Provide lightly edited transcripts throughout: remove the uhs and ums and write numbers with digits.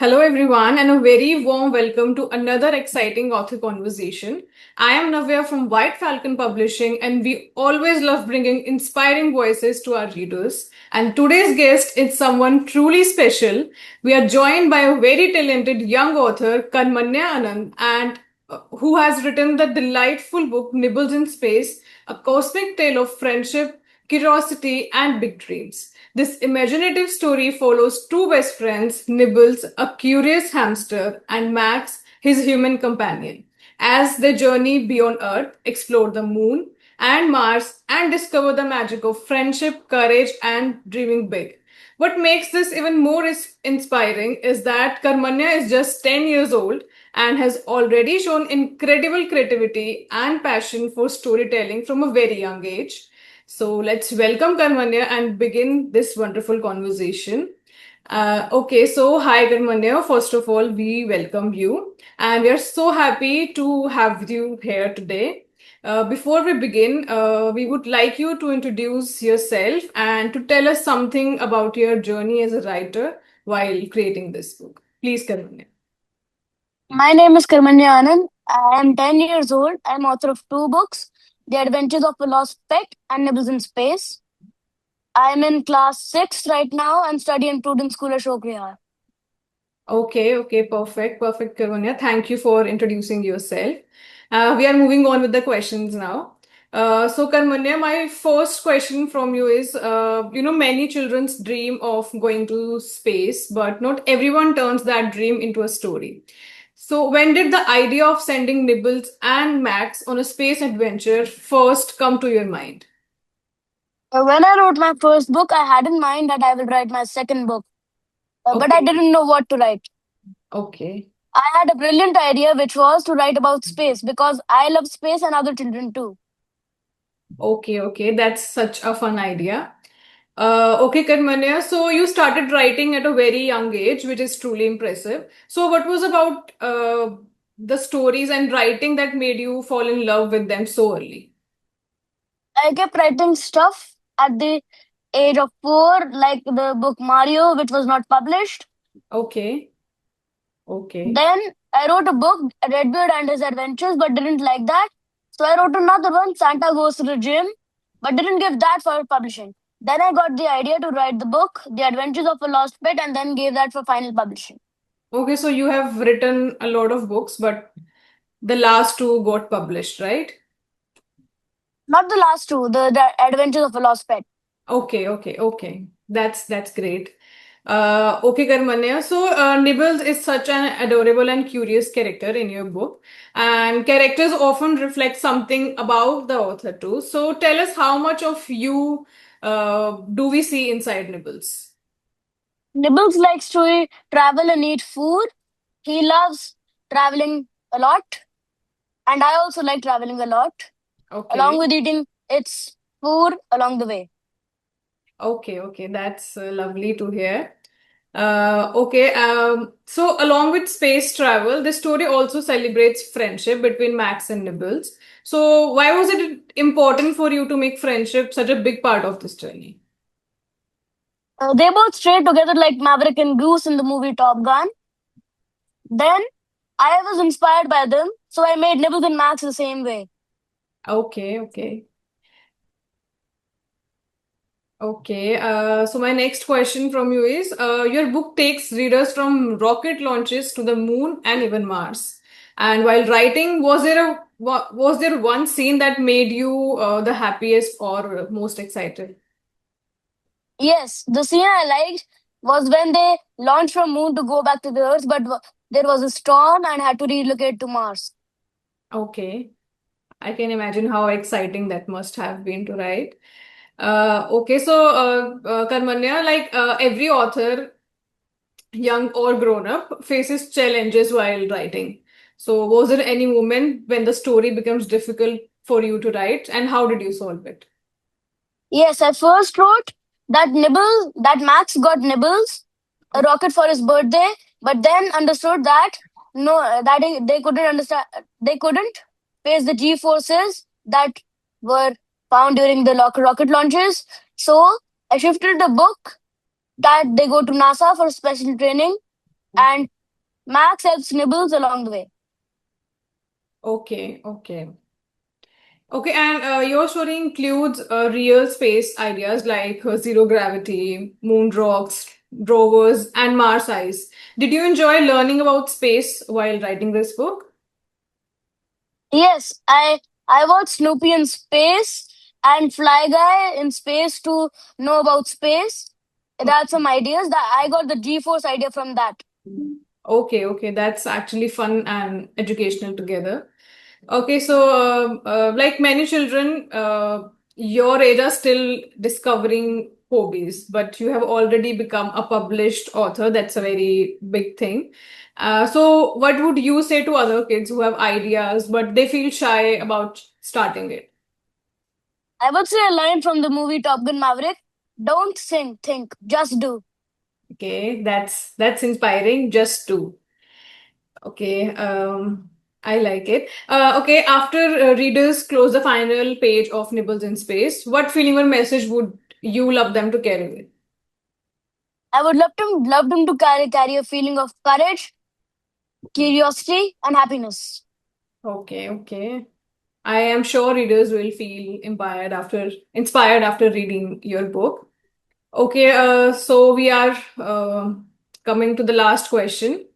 Hello, everyone, and a very warm welcome to another exciting author conversation. I am Navya from White Falcon Publishing, and we always love bringing inspiring voices to our readers. And today's guest is someone truly special. We are joined by a very talented young author, Karmanya Anand, and who has written the delightful book Nibbles in Space, a cosmic tale of friendship, curiosity, and big dreams. This imaginative story follows two best friends, Nibbles, a curious hamster, and Max, his human companion, as they journey beyond Earth, explore the moon and Mars, and discover the magic of friendship, courage, and dreaming big. What makes this even more inspiring is that Karmanya is just 10 years old and has already shown incredible creativity and passion for storytelling from a very young age. So let's welcome Karmanya and begin this wonderful conversation. Okay, so hi Karmanya. First of all, we welcome you and we are so happy to have you here today. Before we begin, we would like you to introduce yourself and to tell us something about your journey as a writer while creating this book. Please, Karmanya. My name is Karmanya Anand. I am 10 years old. I am author of two books, The Adventures of a Lost Pet and Nibbles in Space. I am in class 6 right now and study in Prudence School, Ashok Vihar. Okay, perfect, Karmanya. Thank you for introducing yourself. We are moving on with the questions now. So, Karmanya, my first question from you is, many children's dream of going to space, but not everyone turns that dream into a story. So, when did the idea of sending Nibbles and Max on a space adventure first come to your mind? When I wrote my first book, I had in mind that I will write my second book, but I Okay, didn't know what to write. okay, I had a brilliant idea, which was to write about space because I love space and other children too. okay. That's such a fun idea. Okay, Karmanya. So you started writing at a very young age, which is truly impressive. So what was about the stories and writing that made you fall in love with them so early? I kept writing stuff at the age of 4, like the book Mario, which was not published. Okay, okay, Then I wrote a book, Redbeard and His Adventures, but didn't like that. So I wrote another one, Santa Goes to the Gym, but didn't give that for publishing. Then I got the idea to write the book, The Adventures of a Lost Pet, and then gave that for final publishing. okay. So you have written a lot of books, but the last two got published, right? Not the last two, the Adventures of a Lost Pet. Okay. That's great. Okay, Karmanya. So, Nibbles is such an adorable and curious character in your book, and characters often reflect something about the author too. So, tell us how much of you do we see inside Nibbles? Nibbles likes to travel and eat food. He loves traveling a lot, and I also like traveling a lot, along Okay, with eating its food along the way. okay. That's lovely to hear. Okay, so along with space travel, the story also celebrates friendship between Max and Nibbles. So, why was it important for you to make friendship such a big part of this journey? They both stayed together like Maverick and Goose in the movie Top Gun. Then I was inspired by them, so I made Nibbles and Max the same way. Okay. Okay. So my next question from you is, your book takes readers from rocket launches to the moon and even Mars. And while writing, was there one scene that made you the happiest or most excited? Yes, the scene I liked was when they launched from Moon to go back to the Earth, but there was a storm and had to relocate to Mars. Okay. I can imagine how exciting that must have been to write. Okay, so Karmanya, like every author, young or grown up, faces challenges while writing. So, was there any moment when the story becomes difficult for you to write, and how did you solve it? Yes, I first wrote that Max got Nibbles, a rocket for his birthday, but then understood that no, they couldn't understand, they couldn't face the G forces that were found during the rocket launches. So I shifted the book that they go to NASA for special training. and Max helps Nibbles along the way. Okay, okay. Okay, and your story includes real space ideas like zero gravity, moon rocks, rovers, and Mars ice. Did you enjoy learning about space while writing this book? Yes, I watched Snoopy in space and Fly Guy in space to know about space. It had some ideas that I got the G-force idea from that. Okay, okay, that's actually fun and educational together. Okay, so like many children, your age are still discovering hobbies, but you have already become a published author. That's a very big thing. So, what would you say to other kids who have ideas but they feel shy about starting it? I would say a line from the movie Top Gun Maverick: "Don't think, just do." Okay, that's inspiring. Just to. Okay, I like it. Okay, after readers close the final page of Nibbles in Space, what feeling or message would you love them to carry with? I would love them to carry a feeling of courage, curiosity, and happiness. Okay, okay. I am sure readers will feel inspired after reading your book. Okay, so we are coming to the last question.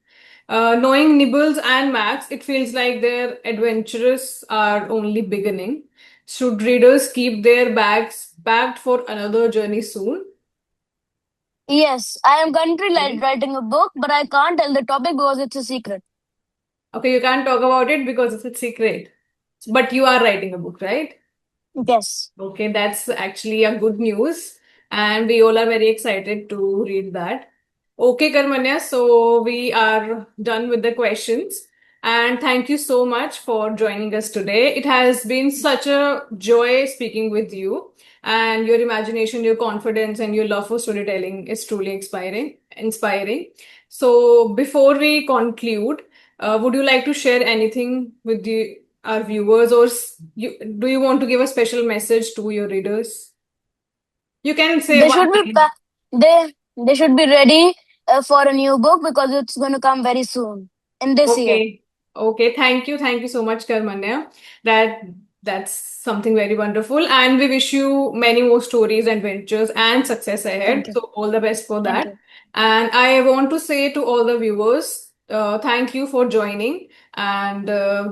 Knowing Nibbles and Max, it feels like their adventures are only beginning. Should readers keep their bags packed for another journey soon? Yes, I am currently Okay. writing a book, but I can't tell the topic because it's a secret. Okay, you can't talk about it because it's a secret. But you are writing a book, right? Yes. Okay, that's actually a good news. And we all are very excited to read that. Okay, Karmanya, so we are done with the questions. And thank you so much for joining us today. It has been such a joy speaking with you. And your imagination, your confidence, and your love for storytelling is truly inspiring. So before we conclude, would you like to share anything with our viewers, or do you want to give a special message to your readers? You can say They one should be line. pa- they should be ready for a new book because it's going to come very soon in this year. Okay. Okay. Thank you so much, Karmanya. That that's something very wonderful. And we wish you many more stories, adventures, and success Thank ahead. you. So all the best for Thank that. you. And I want to say to all the viewers, thank you for joining. And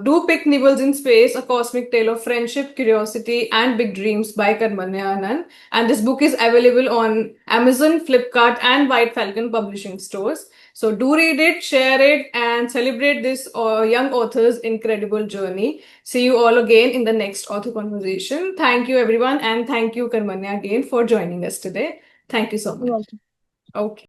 do pick Nibbles in Space, a cosmic tale of friendship, curiosity, and big dreams by Karmanya Anand. And this book is available on Amazon, Flipkart, and White Falcon publishing stores. So do read it, share it, and celebrate this young author's incredible journey. See you all again in the next author conversation. Thank you, everyone, and thank you, Karmanya, again for joining us today. Thank you so You're much. welcome. Okay.